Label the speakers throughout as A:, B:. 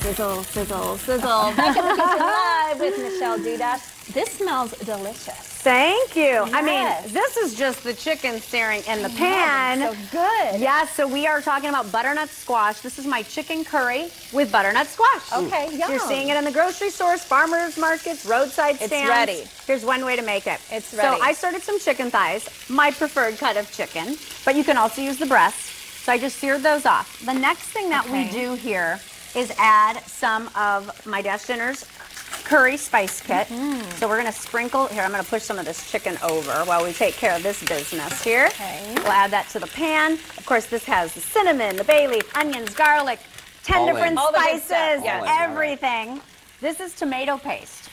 A: Sizzle, sizzle, sizzle. Back in the kitchen live with Michelle Dudash. This smells delicious.
B: Thank you.
A: Yes.
B: I mean, this is just the chicken searing in the pan.
A: So good.
B: Yes, so we are talking about butternut squash. This is my chicken curry with butternut squash.
A: Okay, yum.
B: You're seeing it in the grocery stores, farmers markets, roadside stands.
A: It's ready.
B: Here's one way to make it.
A: It's ready.
B: So I started some chicken thighs, my preferred cut of chicken, but you can also use the breasts. So I just seared those off. The next thing that we do here is add some of my Dash Dinners curry spice kit. So we're gonna sprinkle, here I'm gonna push some of this chicken over while we take care of this business here. We'll add that to the pan. Of course, this has the cinnamon, the bay leaf, onions, garlic, 10 different spices, everything. This is tomato paste.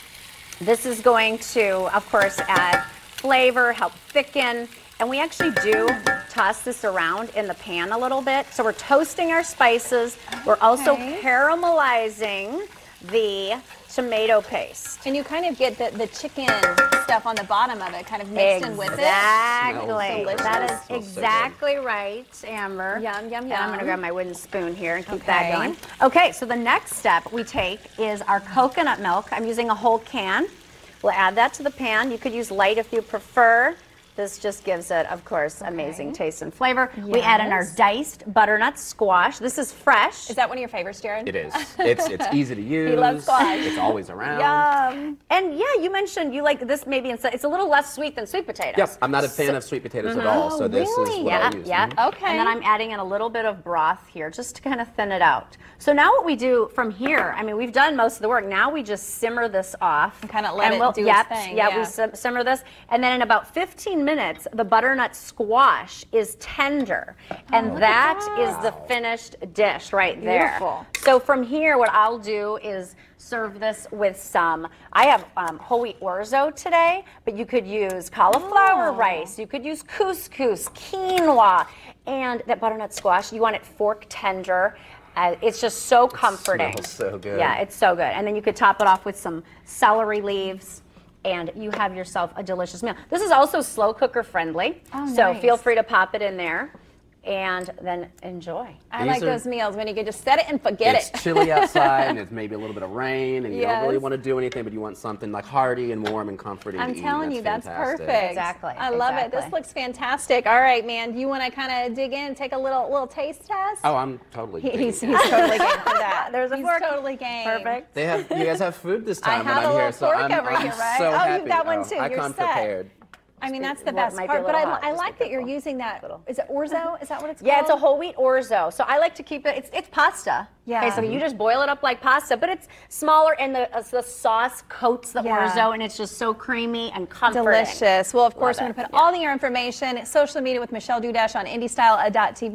B: This is going to, of course, add flavor, help thicken, and we actually do toss this around in the pan a little bit. So we're toasting our spices. We're also caramelizing the tomato paste.
A: And you kind of get the chicken stuff on the bottom of it kind of mixed in with it.
B: Exactly.
A: Delicious.
B: That is exactly right, Amber.
A: Yum, yum,
B: And
A: yum.
B: I'm going to grab my wooden spoon here and keep that going. Okay, so the next step we take is our coconut milk. I'm using a whole can. We'll add that to the pan. You could use light if you prefer. This just gives it, of course, amazing taste and flavor. We add in our diced butternut squash. This is fresh.
A: Is that one of your favorites, Jared?
C: It is. It's easy to use.
A: He loves squash.
C: It's always around.
B: Yum. And yeah, you mentioned you like this maybe it's a little less sweet than sweet potatoes.
C: Yep, I'm not a fan of sweet potatoes at all, so this is what I use.
B: Okay. And then I'm adding in a little bit of broth here just to kind of thin it out. So now what we do from here, I mean, we've done most of the work. Now we just simmer this off.
A: And kind of let it do its thing.
B: We simmer this. And then in about 15 minutes, the butternut squash is tender. And that is the finished dish right there.
A: Beautiful.
B: So from here, what I'll do is serve this with some, I have whole wheat orzo today, but you could use cauliflower rice, you could use couscous, quinoa, and that butternut squash, you want it fork tender. It's just so comforting.
C: It smells so good.
B: Yeah, it's so good. And then you could top it off with some celery leaves, and you have yourself a delicious meal. This is also slow cooker friendly, so feel free to pop it in there and then enjoy.
A: I like those meals when you can just set it and forget it.
C: It's chilly outside and it's maybe a little bit of rain and you don't really want to do anything, but you want something like hearty and warm and comforting to eat.
A: I'm telling you, that's perfect.
B: Exactly.
A: I love it. This looks fantastic. All right, man. Do you want to kind of dig in, take a little taste test?
C: Oh, I'm totally game.
A: He's totally game for that.
B: There's a fork.
A: Totally game.
B: Perfect.
C: You guys have food this time when
A: I have
C: I'm
A: a
C: here,
A: little
C: so
A: fork
C: I'm
A: over here, right?
C: so happy.
A: Oh, you've got one too.
C: I
A: You're
C: come
A: set.
C: prepared.
A: I mean, that's the best part. But I like that you're using that. Is it orzo? Is that what it's called?
B: Yeah, it's a whole wheat orzo. So I like to keep it, it's pasta.
A: Yeah.
B: Okay, so you just boil it up like pasta, but it's smaller and the sauce coats the orzo and it's just so creamy and comforting.
A: Delicious. Well, of course, we're going to put all your information, social media with Michelle Dudash on IndyStyle.tv.